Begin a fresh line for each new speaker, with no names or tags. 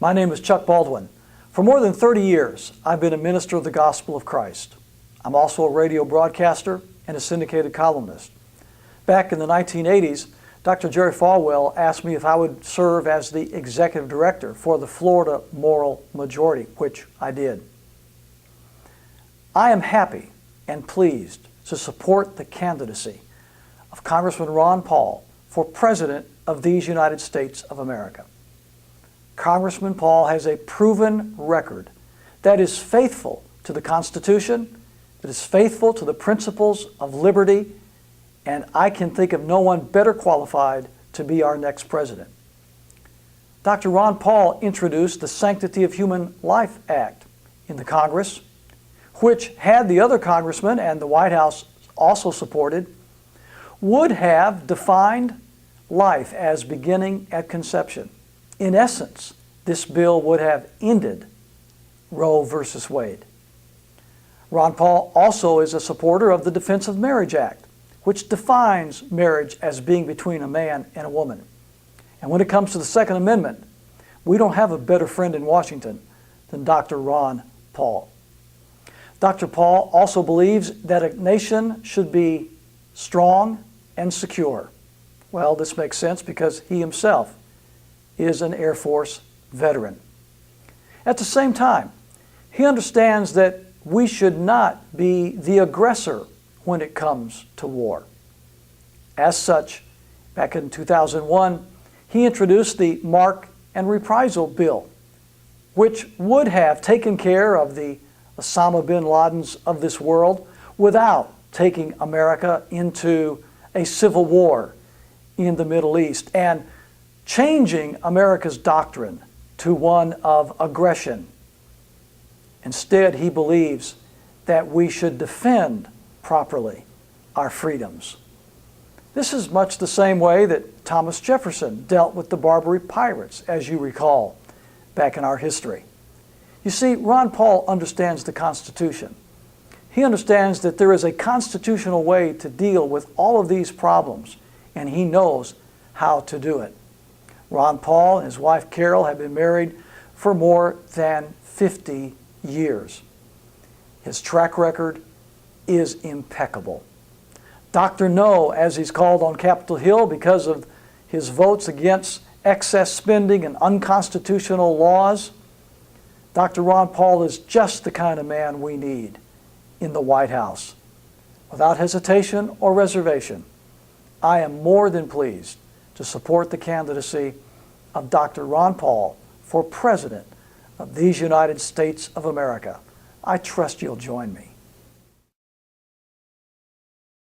My name is Chuck Baldwin. For more than 30 years, I've been a minister of the gospel of Christ. I'm also a radio broadcaster and a syndicated columnist. Back in the 1980s, Dr. Jerry Falwell asked me if I would serve as the executive director for the Florida Moral Majority, which I did. I am happy and pleased to support the candidacy of Congressman Ron Paul for President of these United States of America. Congressman Paul has a proven record that is faithful to the Constitution, that is faithful to the principles of liberty, and I can think of no one better qualified to be our next president. Dr. Ron Paul introduced the Sanctity of Human Life Act in the Congress, which, had the other congressmen and the White House also supported, would have defined life as beginning at conception. In essence, this bill would have ended Roe versus Wade. Ron Paul also is a supporter of the Defense of Marriage Act, which defines marriage as being between a man and a woman. And when it comes to the Second Amendment, we don't have a better friend in Washington than Dr. Ron Paul. Dr. Paul also believes that a nation should be strong and secure. Well, this makes sense because he himself is an Air Force veteran. At the same time, he understands that we should not be the aggressor when it comes to war. As such, back in 2001, he introduced the Mark and Reprisal Bill, which would have taken care of the Osama bin Ladens of this world without taking America into a civil war in the Middle East and changing America's doctrine to one of aggression. Instead, he believes that we should defend properly our freedoms. This is much the same way that Thomas Jefferson dealt with the Barbary pirates, as you recall, back in our history. You see, Ron Paul understands the Constitution. He understands that there is a constitutional way to deal with all of these problems, and he knows how to do it. Ron Paul and his wife Carol have been married for more than 50 years. His track record is impeccable. Dr. No, as he's called on Capitol Hill because of his votes against excess spending and unconstitutional laws, Dr. Ron Paul is just the kind of man we need in the White House. Without hesitation or reservation, I am more than pleased to support the candidacy of Dr. Ron Paul for President of these United States of America. I trust you'll join me.